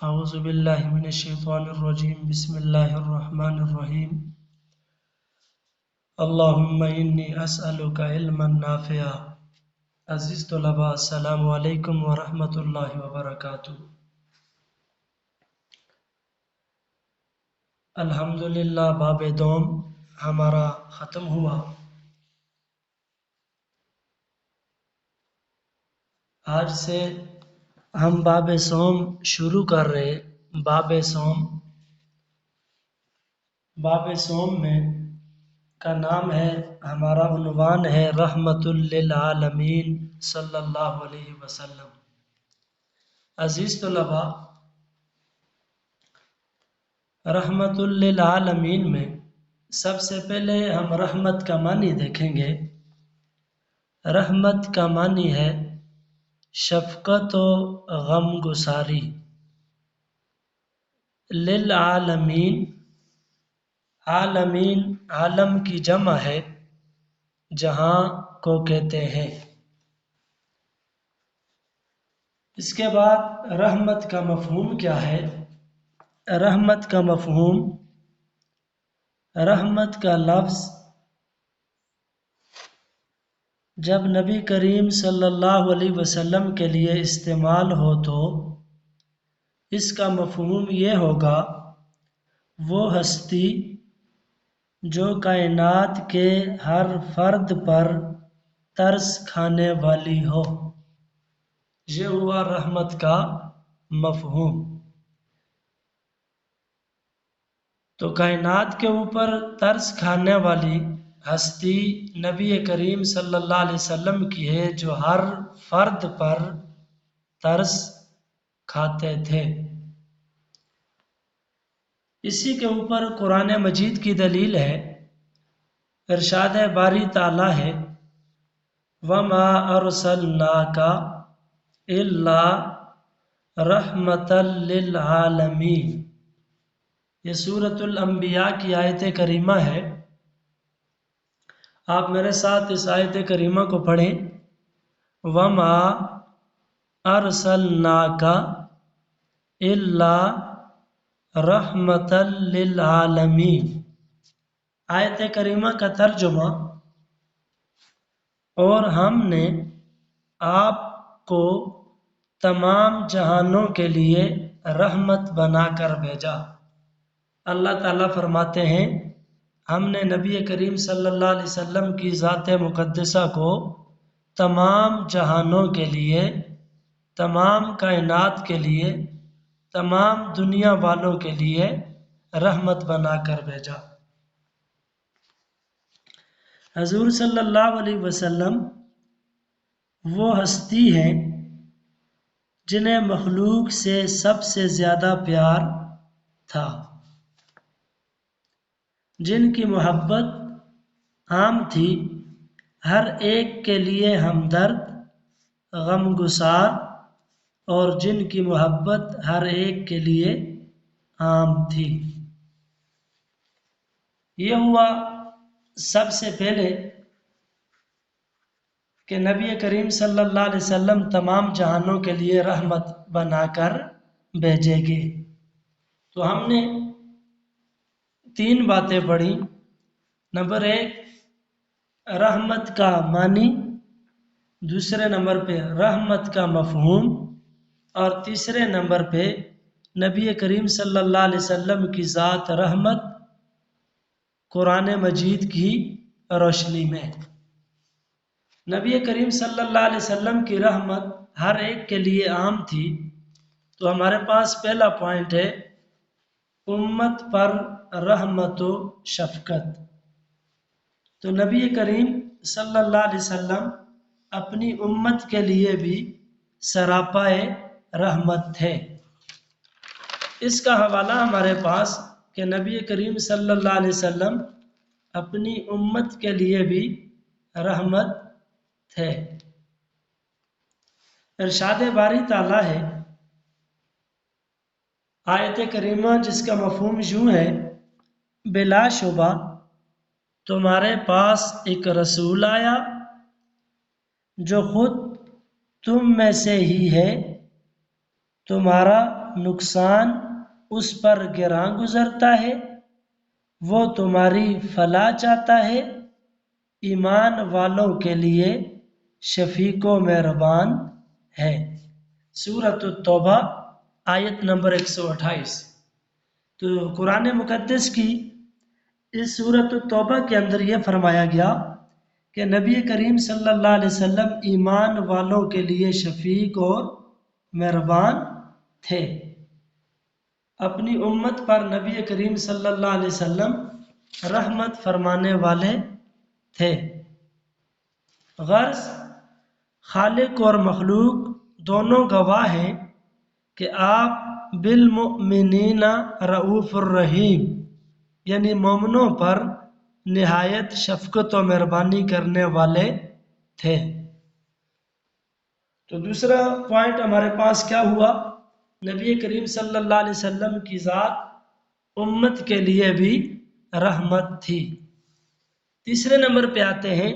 اعوذ باللہ من الشیطان الرجیم بسم اللہ الرحمن الرحیم اللہم انی اسألک علما نافعا۔ عزیز طلباء، السلام علیکم ورحمۃ اللہ وبرکاتہ۔ الحمدللہ باب دوم ہمارا ختم ہوا۔ آج سے ہم باب صوم شروع کر رہے۔ باب صوم میں کا نام ہے، ہمارا عنوان ہے رحمت للعالمین صلی اللہ علیہ وسلم۔ عزیز طلباء، رحمت للعالمین میں سب سے پہلے ہم رحمت کا معنی دیکھیں گے۔ رحمت کا معنی ہے شفقت و غم گساری۔ للعالمین، عالمین عالم کی جمع ہے، جہاں کو کہتے ہیں۔ اس کے بعد رحمت کا مفہوم کیا ہے؟ رحمت کا مفہوم، رحمت کا لفظ جب نبی کریم صلی اللہ علیہ وسلم کے لیے استعمال ہو تو اس کا مفہوم یہ ہوگا، وہ ہستی جو کائنات کے ہر فرد پر ترس کھانے والی ہو۔ یہ ہوا رحمت کا مفہوم۔ تو کائنات کے اوپر ترس کھانے والی ہستی نبی کریم صلی اللہ علیہ وسلم کی ہے، جو ہر فرد پر ترس کھاتے تھے۔ اسی کے اوپر قرآن مجید کی دلیل ہے، ارشاد باری تعالیٰ ہے وَمَا أَرْسَلْنَاكَ إِلَّا رَحْمَةً لِلْعَالَمِينَ۔ یہ سورۃ الانبیاء کی آیت کریمہ ہے۔ آپ میرے ساتھ اس آیت کریمہ کو پڑھیں۔ وَمَا أَرْسَلْنَاكَ إِلَّا رَحْمَةً لِلْعَالَمِينَ۔ آیت کریمہ کا ترجمہ، اور ہم نے آپ کو تمام جہانوں کے لیے رحمت بنا کر بھیجا۔ اللہ تعالیٰ فرماتے ہیں، ہم نے نبی کریم صلی اللہ علیہ وسلم کی ذات مقدسہ کو تمام جہانوں کے لیے، تمام کائنات کے لیے، تمام دنیا والوں کے لیے رحمت بنا کر بھیجا۔ حضور صلی اللہ علیہ وسلم وہ ہستی ہیں جنہیں مخلوق سے سب سے زیادہ پیار تھا، جن کی محبت عام تھی، ہر ایک کے لیے ہمدرد، غم گسار، اور جن کی محبت ہر ایک کے لیے عام تھی۔ یہ ہوا سب سے پہلے کہ نبی کریم صلی اللہ علیہ وسلم تمام جہانوں کے لیے رحمت بنا کر بھیجے گے۔ تو ہم نے 3 باتیں پڑھی۔ نمبر 1، رحمت کا معنی، دوسرے نمبر پہ رحمت کا مفہوم، اور تیسرے نمبر پہ نبی کریم صلی اللہ علیہ وسلم کی ذات رحمت قرآن مجید کی روشنی میں۔ نبی کریم صلی اللہ علیہ وسلم کی رحمت ہر ایک کے لیے عام تھی، تو ہمارے پاس پہلا پوائنٹ ہے امت پر رحمت و شفقت۔ تو نبی کریم صلی اللہ علیہ وسلم اپنی امت کے لیے بھی سراپائے رحمت تھے۔ اس کا حوالہ ہمارے پاس کہ نبی کریم صلی اللہ علیہ وسلم اپنی امت کے لیے بھی رحمت تھے۔ ارشاد باری تعالیٰ ہے، آیت کریمہ جس کا مفہوم یوں ہے، بلا شبہ تمہارے پاس ایک رسول آیا جو خود تم میں سے ہی ہے، تمہارا نقصان اس پر گراں گزرتا ہے، وہ تمہاری فلاح چاہتا ہے، ایمان والوں کے لیے شفیق و مہربان ہے۔ سورۃ التوبہ آیت نمبر 128۔ تو قرآن مقدس کی اس سورۃ التوبہ کے اندر یہ فرمایا گیا کہ نبی کریم صلی اللہ علیہ وسلم ایمان والوں کے لیے شفیق اور مہربان تھے۔ اپنی امت پر نبی کریم صلی اللہ علیہ وسلم رحمت فرمانے والے تھے۔ غرض خالق اور مخلوق دونوں گواہ ہیں کہ آپ بالمؤمنین رؤوف الرحیم، یعنی مومنوں پر نہایت شفقت و مہربانی کرنے والے تھے۔ تو دوسرا پوائنٹ ہمارے پاس کیا ہوا؟ نبی کریم صلی اللہ علیہ وسلم کی ذات امت کے لیے بھی رحمت تھی۔ تیسرے نمبر پہ آتے ہیں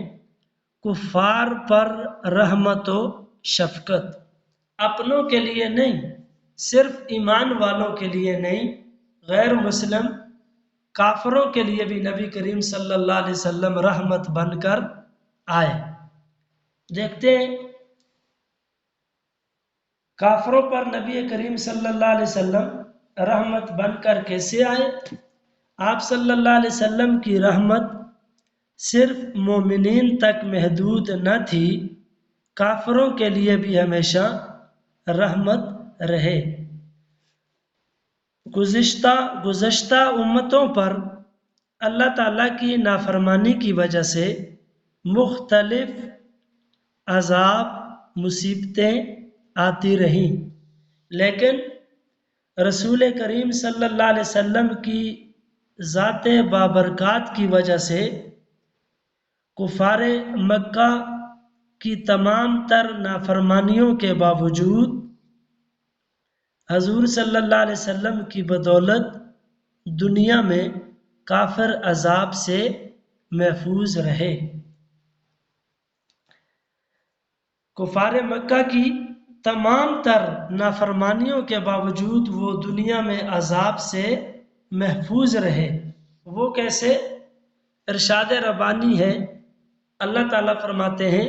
کفار پر رحمت و شفقت، اپنوں کے لیے نہیں، صرف ایمان والوں کے لیے نہیں، غیر مسلم کافروں کے لیے بھی نبی کریم صلی اللہ علیہ وسلم رحمت بن کر آئے۔ دیکھتے ہیں کافروں پر نبی کریم صلی اللہ علیہ وسلم رحمت بن کر کیسے آئے؟ آپ صلی اللہ علیہ وسلم کی رحمت صرف مومنین تک محدود نہ تھی، کافروں کے لیے بھی ہمیشہ رحمت رہے۔ گزشتہ امتوں پر اللہ تعالیٰ کی نافرمانی کی وجہ سے مختلف عذاب مصیبتیں آتی رہیں، لیکن رسول کریم صلی اللہ علیہ وسلم کی ذات بابرکات کی وجہ سے کفار مکہ کی تمام تر نافرمانیوں کے باوجود حضور صلی اللہ علیہ وسلم کی بدولت دنیا میں کافر عذاب سے محفوظ رہے۔ کفار مکہ کی تمام تر نافرمانیوں کے باوجود وہ دنیا میں عذاب سے محفوظ رہے۔ وہ کیسے؟ ارشاد ربانی ہے، اللہ تعالیٰ فرماتے ہیں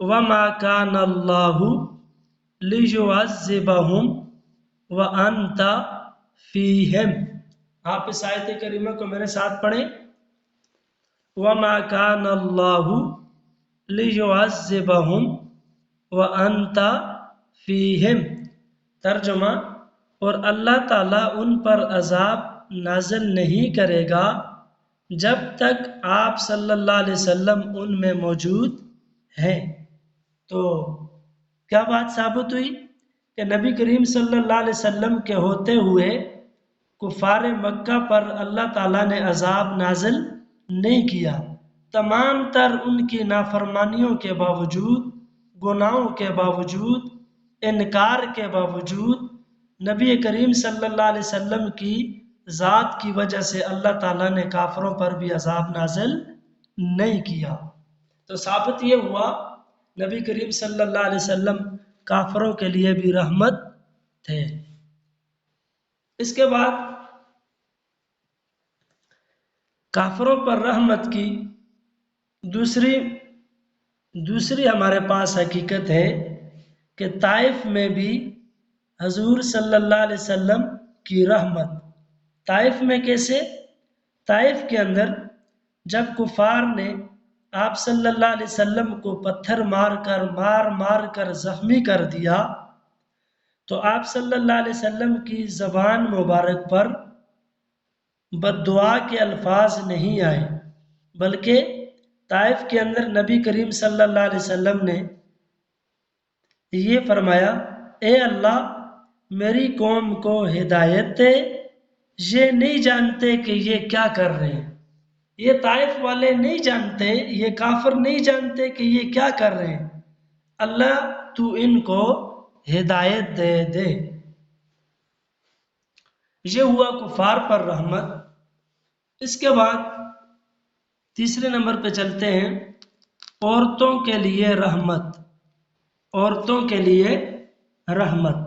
وَمَا كَانَ اللَّهُ لِيُعَذِّبَهُمْ وَأَنْتَ فِيهِمْ۔ آپ اس آیت کریمہ کو میرے ساتھ پڑھیں، وَمَا كَانَ اللَّهُ لِيُعَذِّبَهُمْ وَأَنْتَ فِيهِمْ۔ ترجمہ، اور اللہ تعالیٰ ان پر عذاب نازل نہیں کرے گا جب تک آپ صلی اللہ علیہ وسلم ان میں موجود ہیں۔ تو کیا بات ثابت ہوئی کہ نبی کریم صلی اللہ علیہ وسلم کے ہوتے ہوئے کفار مکہ پر اللہ تعالیٰ نے عذاب نازل نہیں کیا۔ تمام تر ان کی نافرمانیوں کے باوجود، گناہوں کے باوجود، انکار کے باوجود نبی کریم صلی اللہ علیہ وسلم کی ذات کی وجہ سے اللہ تعالیٰ نے کافروں پر بھی عذاب نازل نہیں کیا۔ تو ثابت یہ ہوا نبی کریم صلی اللہ علیہ وسلم کافروں کے لیے بھی رحمت تھے۔ اس کے بعد کافروں پر رحمت کی دوسری ہمارے پاس حقیقت ہے کہ طائف میں بھی حضور صلی اللہ علیہ وسلم کی رحمت۔ طائف میں کیسے؟ طائف کے اندر جب کفار نے آپ صلی اللہ علیہ وسلم کو پتھر مار کر زخمی کر دیا تو آپ صلی اللہ علیہ وسلم کی زبان مبارک پر بد دعا کے الفاظ نہیں آئے، بلکہ طائف کے اندر نبی کریم صلی اللہ علیہ وسلم نے یہ فرمایا، اے اللہ میری قوم کو ہدایت دے، یہ نہیں جانتے کہ یہ کیا کر رہے ہیں۔ یہ طائف والے نہیں جانتے، یہ کافر نہیں جانتے کہ یہ کیا کر رہے ہیں، اللہ تو ان کو ہدایت دے دے۔ یہ ہوا کفار پر رحمت۔ اس کے بعد تیسرے نمبر پہ چلتے ہیں، عورتوں کے لیے رحمت۔ عورتوں کے لیے رحمت۔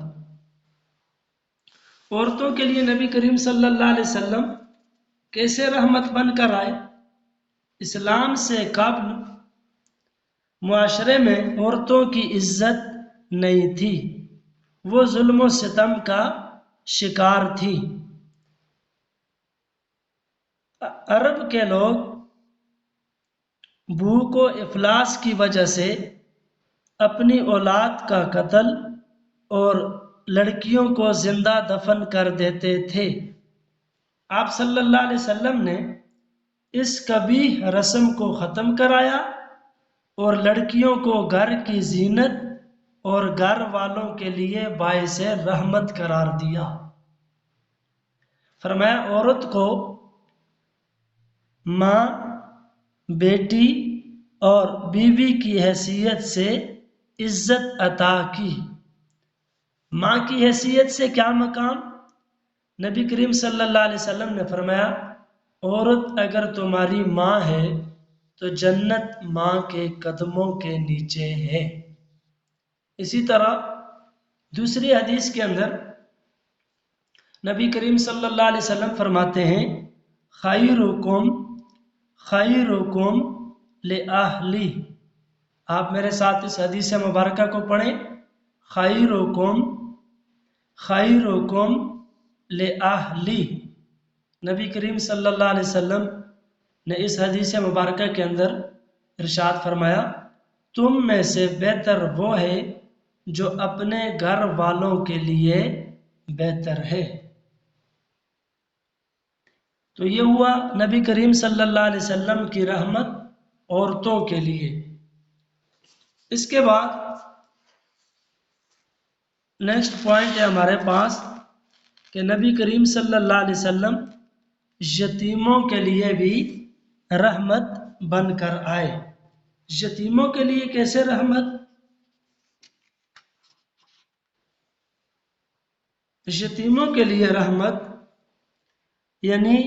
عورتوں کے لیے نبی کریم صلی اللہ علیہ وسلم کیسے رحمت بن کر آئے؟ اسلام سے قبل معاشرے میں عورتوں کی عزت نہیں تھی، وہ ظلم و ستم کا شکار تھی۔ عرب کے لوگ بھوک و افلاس کی وجہ سے اپنی اولاد کا قتل اور لڑکیوں کو زندہ دفن کر دیتے تھے۔ آپ صلی اللہ علیہ وسلم نے اس قبیح رسم کو ختم کرایا اور لڑکیوں کو گھر کی زینت اور گھر والوں کے لیے باعث رحمت قرار دیا۔ فرمایا عورت کو ماں، بیٹی اور بیوی کی حیثیت سے عزت عطا کی۔ ماں کی حیثیت سے کیا مقام؟ نبی کریم صلی اللہ علیہ وسلم نے فرمایا عورت اگر تمہاری ماں ہے تو جنت ماں کے قدموں کے نیچے ہے۔ اسی طرح دوسری حدیث کے اندر نبی کریم صلی اللہ علیہ وسلم فرماتے ہیں خیرکم لأہلی۔ آپ میرے ساتھ اس حدیث مبارکہ کو پڑھیں، خیرکم لأہلی۔ نبی کریم صلی اللہ علیہ وسلم نے اس حدیث مبارکہ کے اندر ارشاد فرمایا تم میں سے بہتر وہ ہے جو اپنے گھر والوں کے لیے بہتر ہے۔ تو یہ ہوا نبی کریم صلی اللہ علیہ وسلم کی رحمت عورتوں کے لیے۔ اس کے بعد نیکسٹ پوائنٹ ہے ہمارے پاس کہ نبی کریم صلی اللہ علیہ وسلم یتیموں کے لیے بھی رحمت بن کر آئے۔ یتیموں کے لیے کیسے رحمت؟ یتیموں کے لیے رحمت یعنی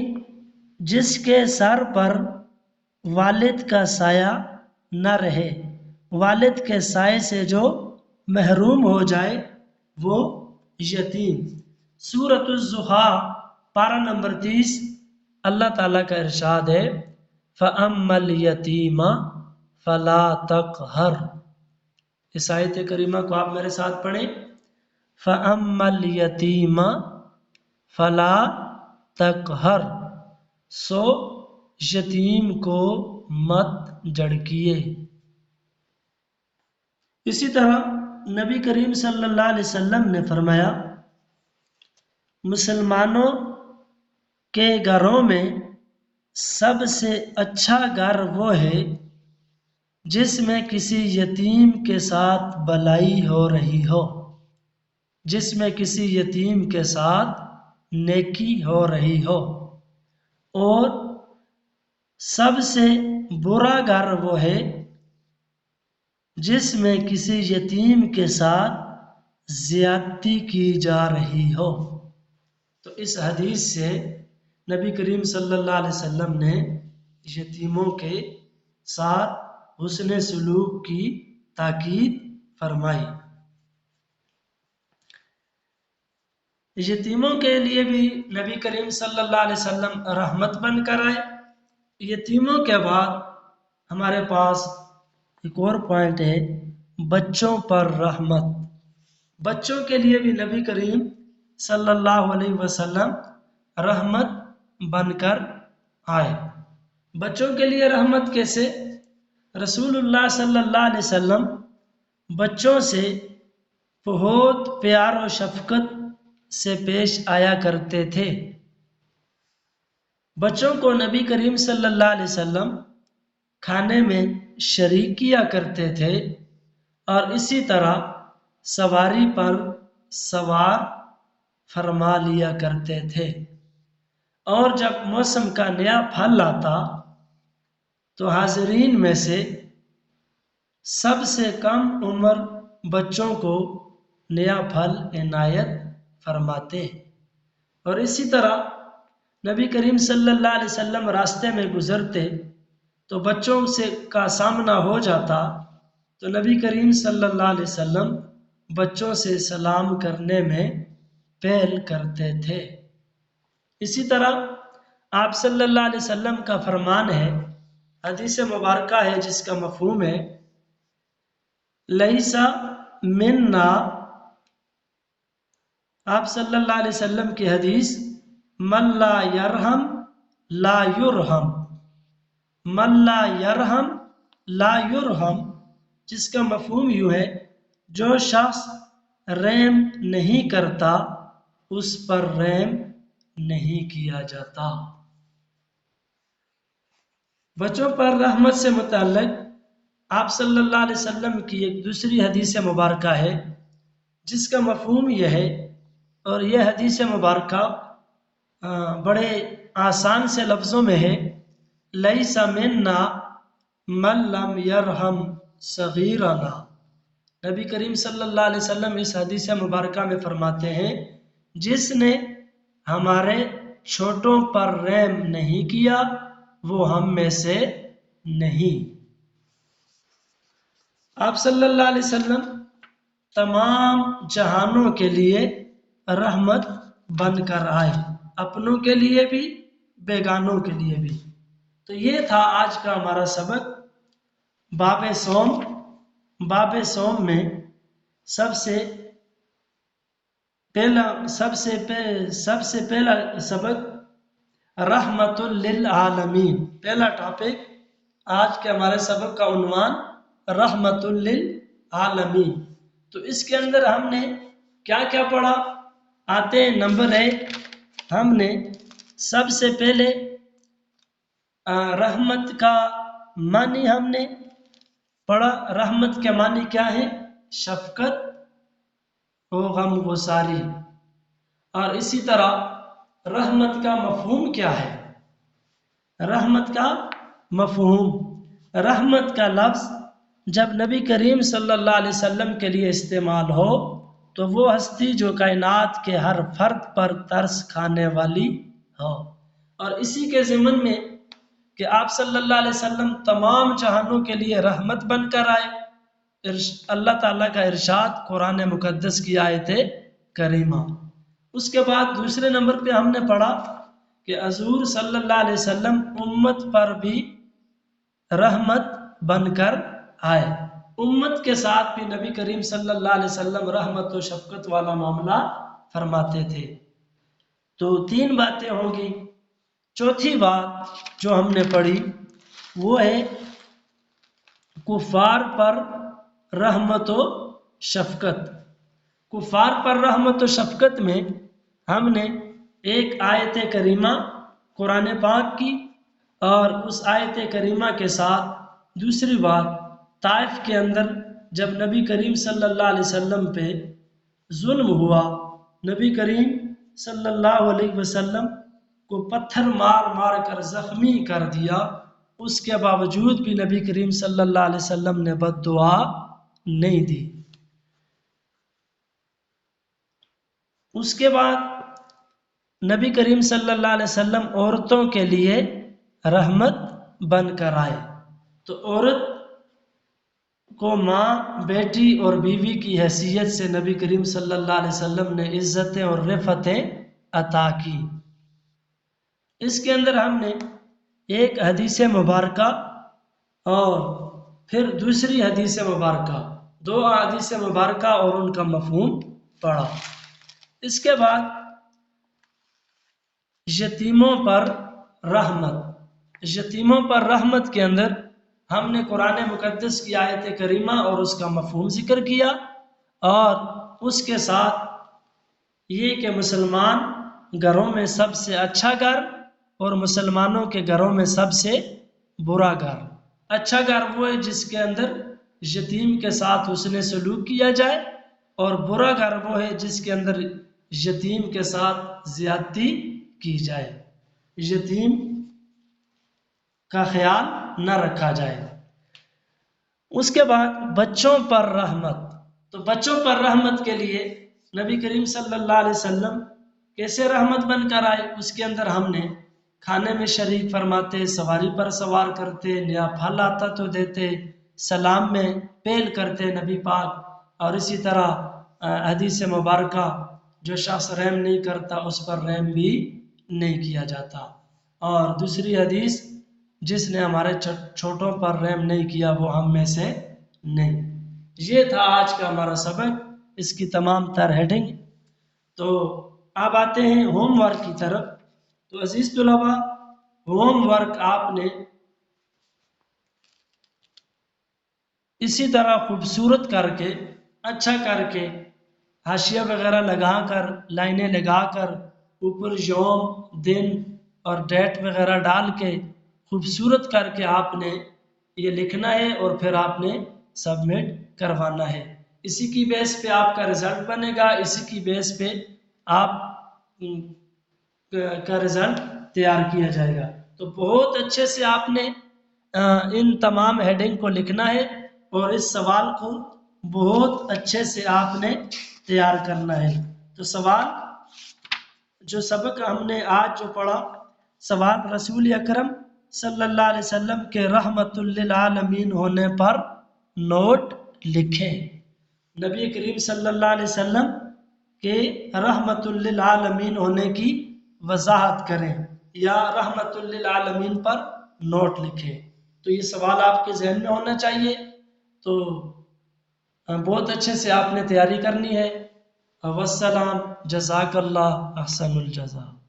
جس کے سر پر والد کا سایہ نہ رہے، والد کے سائے سے جو محروم ہو جائے وہ یتیم۔ سورۃ الضحیٰ پارہ نمبر 30 اللہ تعالیٰ کا ارشاد ہے فَأَمَّا الْيَتِيمَ فَلَا تَقْهَرْ۔ اس آیت کریمہ کو آپ میرے ساتھ پڑھیں، فَأَمَّا الْيَتِيمَ فَلَا تَقْهَرْ، سو یتیم کو مت جھڑکیے۔ اسی طرح نبی کریم صلی اللہ علیہ وسلم نے فرمایا مسلمانوں کے گھروں میں سب سے اچھا گھر وہ ہے جس میں کسی یتیم کے ساتھ بھلائی ہو رہی ہو، جس میں کسی یتیم کے ساتھ نیکی ہو رہی ہو، اور سب سے برا گھر وہ ہے جس میں کسی یتیم کے ساتھ زیادتی کی جا رہی ہو۔ تو اس حدیث سے نبی کریم صلی اللہ علیہ وسلم نے یتیموں کے ساتھ حسن سلوک کی تاکید فرمائی۔ یتیموں کے لیے بھی نبی کریم صلی اللہ علیہ وسلم رحمت بن کر آئے۔ یتیموں کے بعد ہمارے پاس ایک اور پوائنٹ ہے بچوں پر رحمت۔ بچوں کے لیے بھی نبی کریم صلی اللہ علیہ وسلم رحمت بن کر آئے۔ بچوں کے لیے رحمت کیسے؟ رسول اللہ صلی اللہ علیہ وسلم بچوں سے بہت پیار و شفقت سے پیش آیا کرتے تھے۔ بچوں کو نبی کریم صلی اللہ علیہ وسلم کھانے میں شریک کیا کرتے تھے اور اسی طرح سواری پر سوار فرما لیا کرتے تھے، اور جب موسم کا نیا پھل آتا تو حاضرین میں سے سب سے کم عمر بچوں کو نیا پھل عنایت فرماتے۔ اور اسی طرح نبی کریم صلی اللہ علیہ وسلم راستے میں گزرتے تو بچوں سے کا سامنا ہو جاتا تو نبی کریم صلی اللہ علیہ وسلم بچوں سے سلام کرنے میں پہل کرتے تھے۔ اسی طرح آپ صلی اللہ علیہ وسلم کا فرمان ہے، حدیث مبارکہ ہے جس کا مفہوم ہے لیسا منا، آپ صلی اللہ علیہ وسلم کی حدیث من لا یرحم لا یرحم، من لا یرحم لا یرحم، جس کا مفہوم یوں ہے جو شخص رحم نہیں کرتا اس پر رحم نہیں کیا جاتا۔ بچوں پر رحمت سے متعلق آپ صلی اللہ علیہ وسلم کی ایک دوسری حدیث مبارکہ ہے جس کا مفہوم یہ ہے، اور یہ حدیث مبارکہ بڑے آسان سے لفظوں میں ہے، لیس منا من لم یرحم صغیرنا۔ نبی کریم صلی اللہ علیہ وسلم اس حدیث مبارکہ میں فرماتے ہیں جس نے ہمارے چھوٹوں پر رحم نہیں کیا وہ ہم میں سے نہیں۔ آپ صلی اللہ علیہ وسلم تمام جہانوں کے لیے رحمت بن کر آئے، اپنوں کے لیے بھی بیگانوں کے لیے بھی۔ تو یہ تھا آج کا ہمارا سبق باب صوم۔ باب صوم میں سب سے پہلا سبق رحمت للعالمین، پہلا ٹاپک آج کے ہمارے سبق کا عنوان رحمت للعالمین۔ تو اس کے اندر ہم نے کیا کیا پڑھا؟ آتے نمبر 1، ہم نے سب سے پہلے رحمت کا معنی ہم نے پڑھا۔ رحمت کے معنی کیا ہے؟ شفقت و غم گساری۔ اور اسی طرح رحمت کا مفہوم کیا ہے؟ رحمت کا مفہوم، رحمت کا لفظ جب نبی کریم صلی اللہ علیہ وسلم کے لیے استعمال ہو تو وہ ہستی جو کائنات کے ہر فرد پر ترس کھانے والی ہو، اور اسی کے ضمن میں کہ آپ صلی اللہ علیہ وسلم تمام جہانوں کے لیے رحمت بن کر آئے۔ اللہ تعالیٰ کا ارشاد قرآن مقدس کی آیت کریمہ۔ اس کے بعد دوسرے نمبر پہ ہم نے پڑھا کہ حضور صلی اللہ علیہ وسلم امت پر بھی رحمت بن کر آئے، امت کے ساتھ بھی نبی کریم صلی اللہ علیہ وسلم رحمت و شفقت والا معاملہ فرماتے تھے۔ تو 3 باتیں ہوں گی۔ چوتھی بات جو ہم نے پڑھی وہ ہے کفار پر رحمت و شفقت۔ کفار پر رحمت و شفقت میں ہم نے ایک آیت کریمہ قرآن پاک کی، اور اس آیت کریمہ کے ساتھ دوسری بات طائف کے اندر جب نبی کریم صلی اللہ علیہ وسلم پہ ظلم ہوا، نبی کریم صلی اللہ علیہ وسلم کو پتھر مار مار کر زخمی کر دیا، اس کے باوجود بھی نبی کریم صلی اللہ علیہ وسلم نے بد دعا نہیں دی۔ اس کے بعد نبی کریم صلی اللہ علیہ وسلم عورتوں کے لیے رحمت بن کر آئے۔ تو عورت کو ماں، بیٹی اور بیوی کی حیثیت سے نبی کریم صلی اللہ علیہ وسلم نے عزتیں اور رفعتیں عطا کی۔ اس کے اندر ہم نے ایک حدیث مبارکہ اور پھر دوسری حدیث مبارکہ، 2 حدیث مبارکہ اور ان کا مفہوم پڑھا۔ اس کے بعد یتیموں پر رحمت۔ یتیموں پر رحمت کے اندر ہم نے قرآن مقدس کی آیت کریمہ اور اس کا مفہوم ذکر کیا، اور اس کے ساتھ یہ کہ مسلمان گھروں میں سب سے اچھا گھر اور مسلمانوں کے گھروں میں سب سے برا گھر۔ اچھا گھر وہ ہے جس کے اندر یتیم کے ساتھ حسن سلوک کیا جائے، اور برا گھر وہ ہے جس کے اندر یتیم کے ساتھ زیادتی کی جائے، یتیم کا خیال نہ رکھا جائے۔ اس کے بعد بچوں پر رحمت۔ تو بچوں پر رحمت کے لیے نبی کریم صلی اللہ علیہ وسلم کیسے رحمت بن کر آئے؟ اس کے اندر ہم نے کھانے میں شریک فرماتے، سواری پر سوار کرتے، نیا پھل آتا تو دیتے، سلام میں پہل کرتے نبی پاک، اور اسی طرح حدیث مبارکہ جو شخص رحم نہیں کرتا اس پر رحم بھی نہیں کیا جاتا۔ اور دوسری حدیث، جس نے ہمارے چھوٹوں پر رحم نہیں کیا وہ ہم میں سے نہیں۔ یہ تھا آج کا ہمارا سبق، اس کی تمام تر ہیڈنگ۔ تو اب آتے ہیں ہوم ورک کی طرف۔ تو عزیز طلباء، ہوم ورک آپ نے اسی طرح خوبصورت کر کے، اچھا کر کے، حاشیہ وغیرہ لگا کر، لائنیں لگا کر، اوپر یوم، دن اور ڈیٹ وغیرہ ڈال کے خوبصورت کر کے آپ نے یہ لکھنا ہے اور پھر آپ نے سبمٹ کروانا ہے۔ اسی کی بیس پہ آپ کا رزلٹ بنے گا، اسی کی بیس پہ آپ کا رزلٹ تیار کیا جائے گا۔ تو بہت اچھے سے آپ نے ان تمام ہیڈنگ کو لکھنا ہے اور اس سوال کو بہت اچھے سے آپ نے تیار کرنا ہے۔ تو سوال، جو سبق ہم نے آج جو پڑھا، سوال رسول اکرم صلی اللہ علیہ وسلم کے رحمت للعالمین ہونے پر نوٹ لکھیں۔ نبی کریم صلی اللہ علیہ وسلم کے رحمت للعالمین ہونے کی وضاحت کریں یا رحمت للعالمین پر نوٹ لکھیں۔ تو یہ سوال آپ کے ذہن میں ہونا چاہیے۔ تو بہت اچھے سے آپ نے تیاری کرنی ہے۔ والسلام، جزاک اللہ احسن الجزا۔